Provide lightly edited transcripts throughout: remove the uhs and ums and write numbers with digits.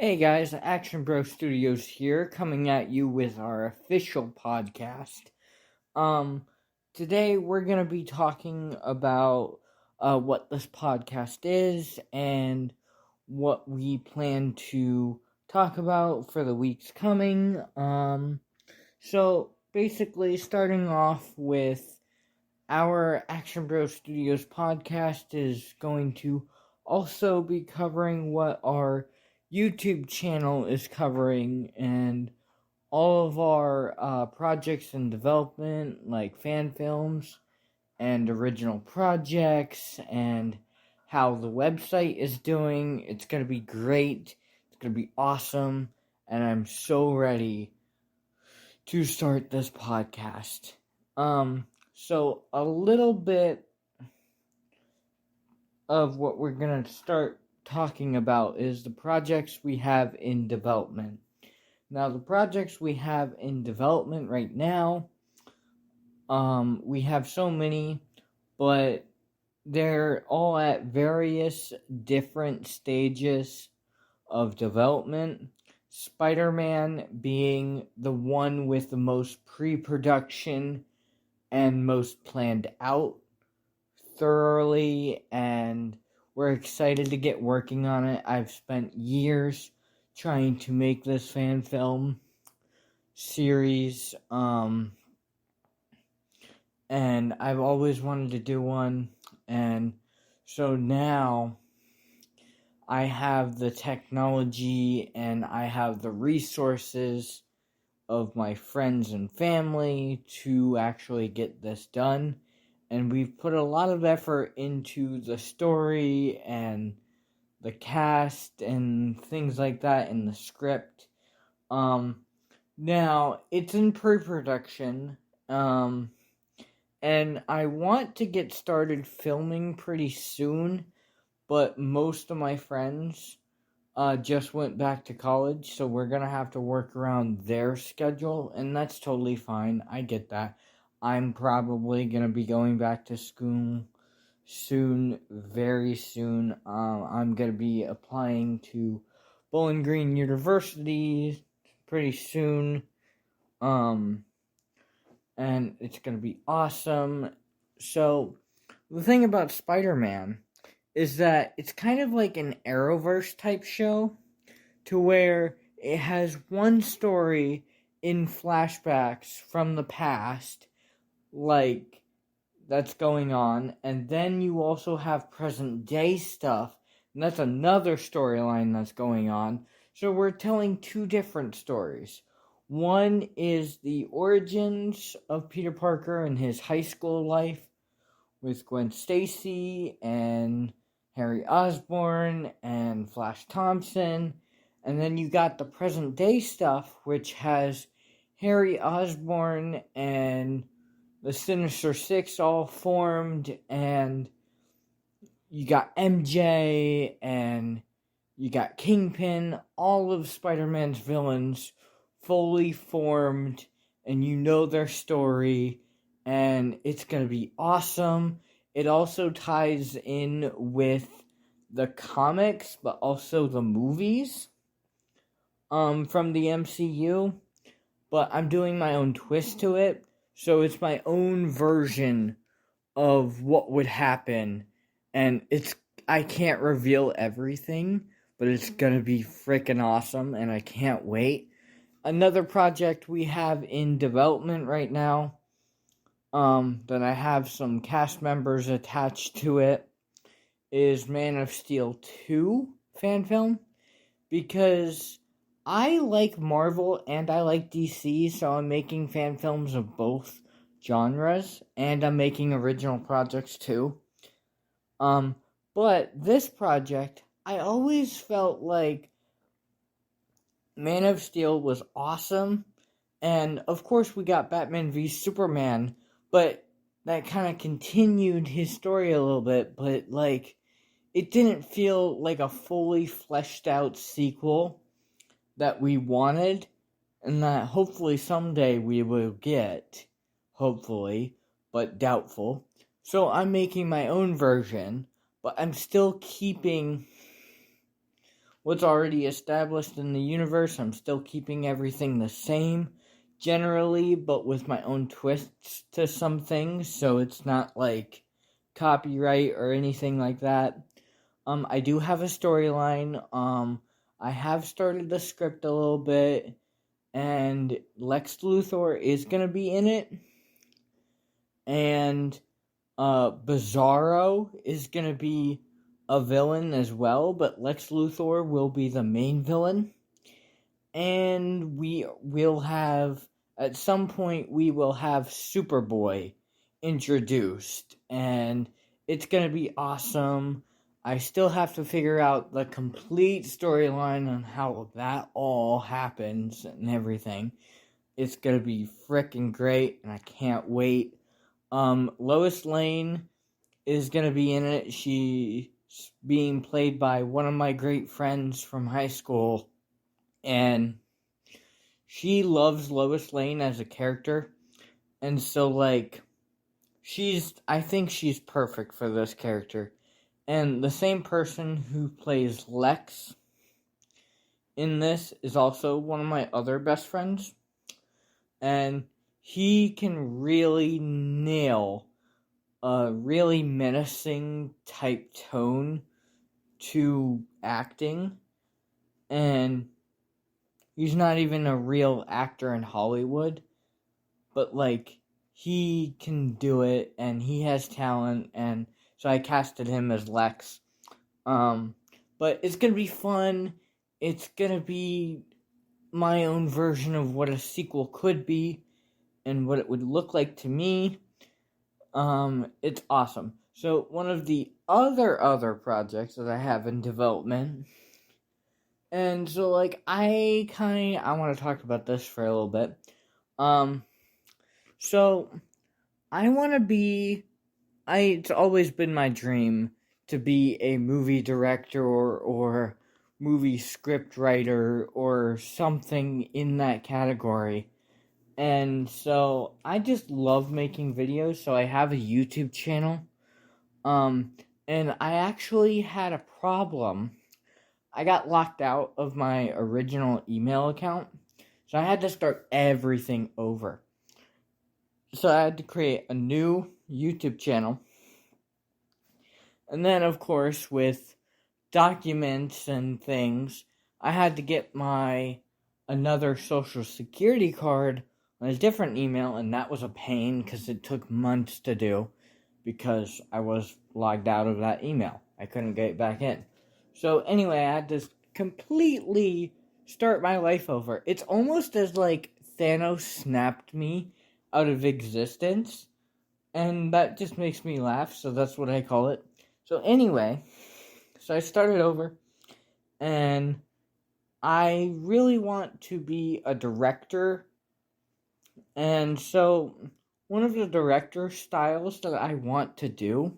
Hey guys, Action Bro Studios here, coming at you with our official podcast. Um, Today we're gonna be talking about what this podcast is and what we plan to talk about for the weeks coming. So basically, starting off with our Action Bro Studios podcast is going to also be covering what our YouTube channel is covering and all of our projects in development, like fan films and original projects, and how the website is doing. It's going to be great. It's going to be awesome. And I'm so ready to start this podcast. So a little bit of what we're going to start talking about is the projects we have in development. Now, the projects we have in development right now, we have so many, but they're all at various different stages of development. Spider-Man being the one with the most pre-production and most planned out thoroughly, and we're excited to get working on it. I've spent years trying to make this fan film series, and I've always wanted to do one, and so now I have the technology and I have the resources of my friends and family to actually get this done. And we've put a lot of effort into the story and the cast and things like that in the script. Now, it's in pre-production, and I want to get started filming pretty soon, but most of my friends just went back to college, so we're gonna have to work around their schedule, and that's totally fine. I get that. I'm probably gonna be going back to school soon, very soon. I'm gonna be applying to Bowling Green University pretty soon. And it's gonna be awesome. So, the thing about Spider-Man is that it's kind of like an Arrowverse type show, to where it has one story in flashbacks from the past, like, that's going on, and then you also have present day stuff, and that's another storyline that's going on. So we're telling two different stories. One is the origins of Peter Parker and his high school life with Gwen Stacy and Harry Osborn and Flash Thompson. And then you got the present day stuff, which has Harry Osborn and the Sinister Six all formed, and you got MJ and you got Kingpin, all of Spider-Man's villains fully formed, and you know their story, and it's going to be awesome. It also ties in with the comics, but also the movies from the MCU, but I'm doing my own twist to it, so it's my own version of what would happen, and I can't reveal everything, but it's gonna be freaking awesome, and I can't wait. Another project we have in development right now, that I have some cast members attached to it, is Man of Steel 2 fan film, because I like Marvel and I like DC, so I'm making fan films of both genres, and I'm making original projects too. But this project, I always felt like Man of Steel was awesome, and of course we got Batman v Superman, but that kind of continued his story a little bit, but like, it didn't feel like a fully fleshed out sequel that we wanted, and that hopefully someday we will get, hopefully, but doubtful. So I'm making my own version, but I'm still keeping what's already established in the universe. I'm still keeping everything the same generally, but with my own twists to some things, so it's not like copyright or anything like that. I do have a storyline. I have started the script a little bit, and Lex Luthor is gonna be in it, and Bizarro is gonna be a villain as well, but Lex Luthor will be the main villain. And we will have, at some point, we will have Superboy introduced, and it's gonna be awesome. I still have to figure out the complete storyline on how that all happens and everything. It's gonna be freaking great, and I can't wait. Lois Lane is gonna be in it. She's being played by one of my great friends from high school, and she loves Lois Lane as a character, and so, like, I think she's perfect for this character. And the same person who plays Lex in this is also one of my other best friends, and he can really nail a really menacing type tone to acting, and he's not even a real actor in Hollywood, but like he can do it, and he has talent, and so I casted him as Lex. But it's gonna be fun. It's gonna be my own version of what a sequel could be and what it would look like to me. It's awesome. So one of the other projects that I have in development, and so like I want to talk about this for a little bit. So I want to be. It's always been my dream to be a movie director or movie script writer or something in that category. And so I just love making videos, so I have a YouTube channel. And I actually had a problem. I got locked out of my original email account, so I had to start everything over. So I had to create a new YouTube channel. And then, of course, with documents and things, I had to get another social security card on a different email, and that was a pain because it took months to do because I was logged out of that email. I couldn't get back in. So anyway, I had to completely start my life over. It's almost as like Thanos snapped me out of existence, and that just makes me laugh, so that's what I call it. So anyway, so I started over, and I really want to be a director, and so one of the director styles that I want to do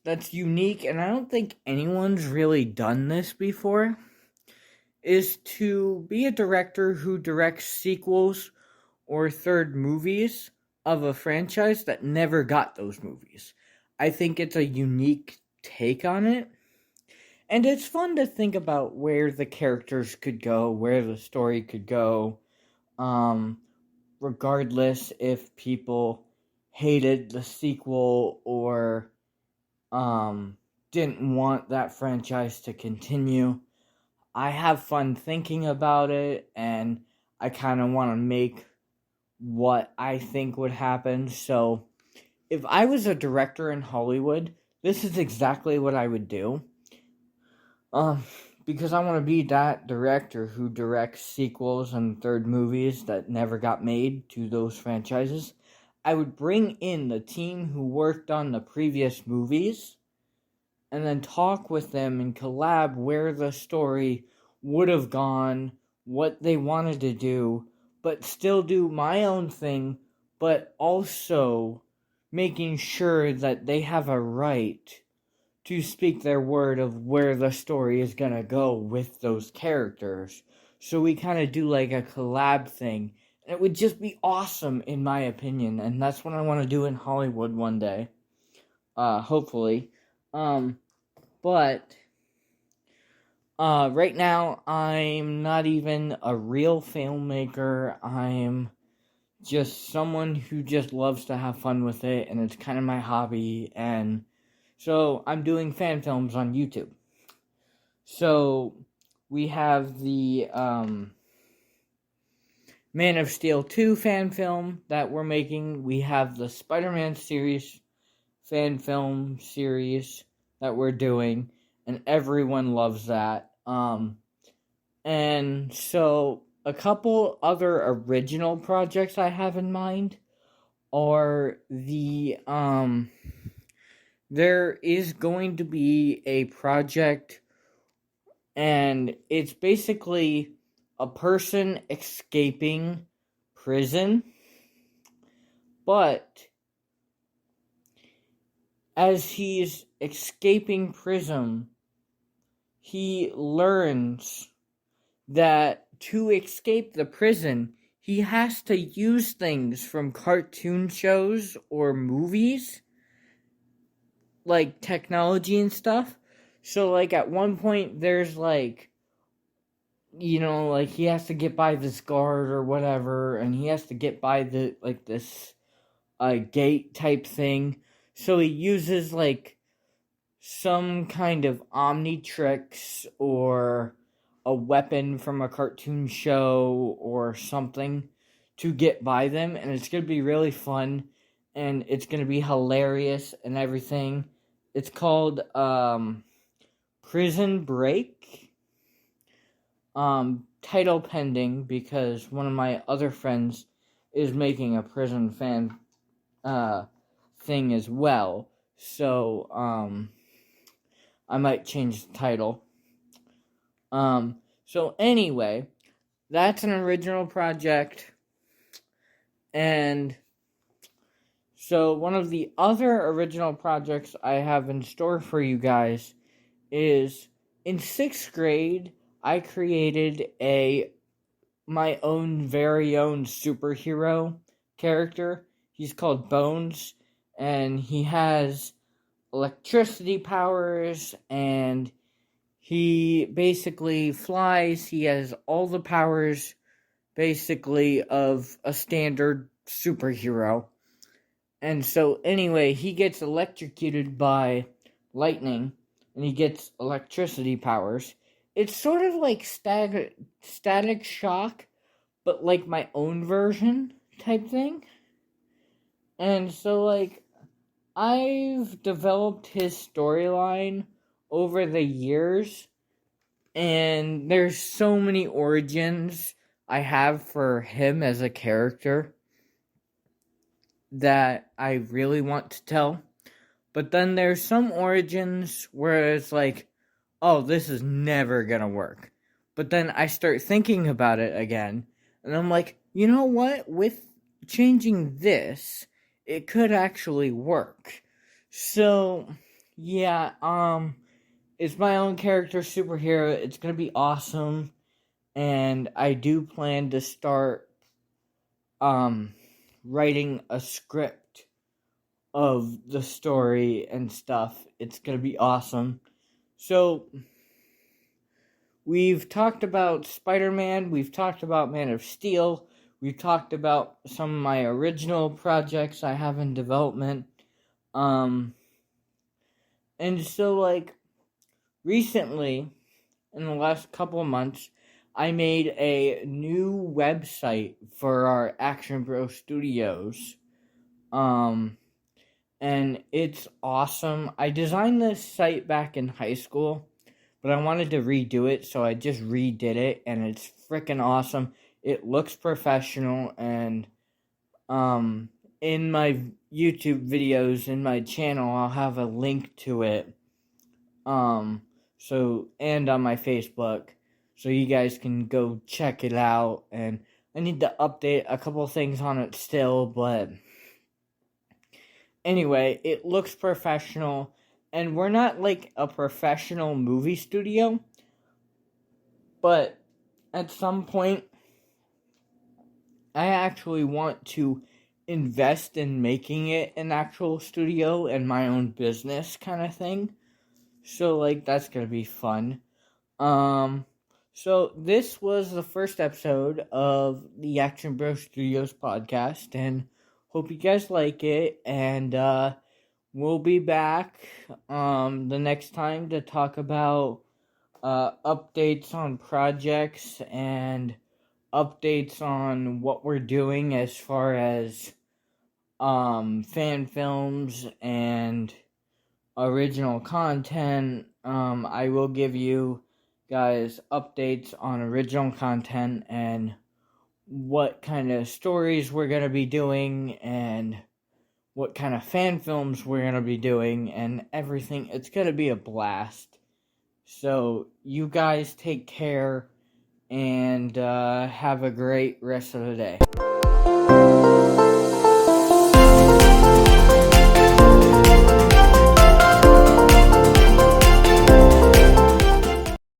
that's unique, and I don't think anyone's really done this before, is to be a director who directs sequels or third movies of a franchise that never got those movies. I think it's a unique take on it. And it's fun to think about where the characters could go, where the story could go, regardless if people hated the sequel or didn't want that franchise to continue. I have fun thinking about it, and I kind of want to make what I think would happen. So if I was a director in Hollywood, this is exactly what I would do. Because I want to be that director who directs sequels and third movies that never got made to those franchises. I would bring in the team who worked on the previous movies and then talk with them and collab where the story would have gone, what they wanted to do, but still do my own thing, but also making sure that they have a right to speak their word of where the story is gonna go with those characters. So we kind of do like a collab thing. And it would just be awesome, in my opinion. And that's what I want to do in Hollywood one day. Hopefully. But Right now, I'm not even a real filmmaker. I'm just someone who just loves to have fun with it, and it's kind of my hobby. And so I'm doing fan films on YouTube. So we have the Man of Steel 2 fan film that we're making. We have the Spider-Man series fan film series that we're doing, and everyone loves that. And so a couple other original projects I have in mind are there is going to be a project, and it's basically a person escaping prison, but as he's escaping prison, he learns that to escape the prison, he has to use things from cartoon shows or movies, like technology and stuff. So, like, at one point, there's, like, like, he has to get by this guard or whatever, and he has to get by this gate type thing. So he uses, like, some kind of Omnitrix or a weapon from a cartoon show or something to get by them, and it's going to be really fun, and it's going to be hilarious and everything. It's called Prison Break. Title pending, because one of my other friends is making a prison fan thing as well. So I might change the title. So anyway, that's an original project. And so one of the other original projects I have in store for you guys is in 6th grade, I created my own very own superhero character. He's called Bones, and he has electricity powers, and he basically flies. He has all the powers, basically, of a standard superhero. And so, anyway, he gets electrocuted by lightning, and he gets electricity powers. It's sort of like Static Shock, but like my own version type thing. And so, like, I've developed his storyline over the years, and there's so many origins I have for him as a character that I really want to tell. But then there's some origins where it's like, oh, this is never gonna work. But then I start thinking about it again, and I'm like, you know what? With changing this, it could actually work. So, yeah, it's my own character superhero. It's gonna be awesome, and I do plan to start, writing a script of the story and stuff. It's gonna be awesome. So, we've talked about Spider-Man, we've talked about Man of Steel, we've talked about some of my original projects I have in development. And so, like, recently, in the last couple of months, I made a new website for our Action Bro Studios. And it's awesome. I designed this site back in high school, but I wanted to redo it, so I just redid it, and it's freaking awesome. It looks professional, and in my YouTube videos, in my channel, I'll have a link to it. And on my Facebook, so you guys can go check it out. And I need to update a couple things on it still, but anyway, it looks professional, and we're not like a professional movie studio, but at some point, I actually want to invest in making it an actual studio and my own business kind of thing. So, like, that's gonna be fun. Um, so this was the first episode of the Action Bro Studios podcast, and hope you guys like it. And we'll be back the next time to talk about updates on projects and updates on what we're doing as far as fan films and original content. I will give you guys updates on original content and what kind of stories we're going to be doing and what kind of fan films we're going to be doing and everything. It's going to be a blast. So you guys take care and have a great rest of the day.